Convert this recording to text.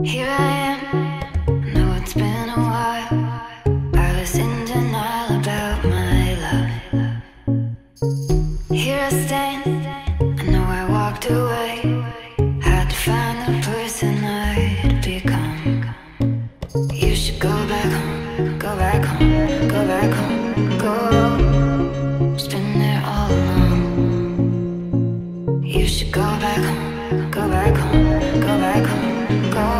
Here I am, know it's been a while. I was in denial about my love. Here I stand, I know I walked away. Had to find the person I'd become. You should go back home, go back home, go back home, go. It's been there all along. You should go back home, go back home, go back home, go.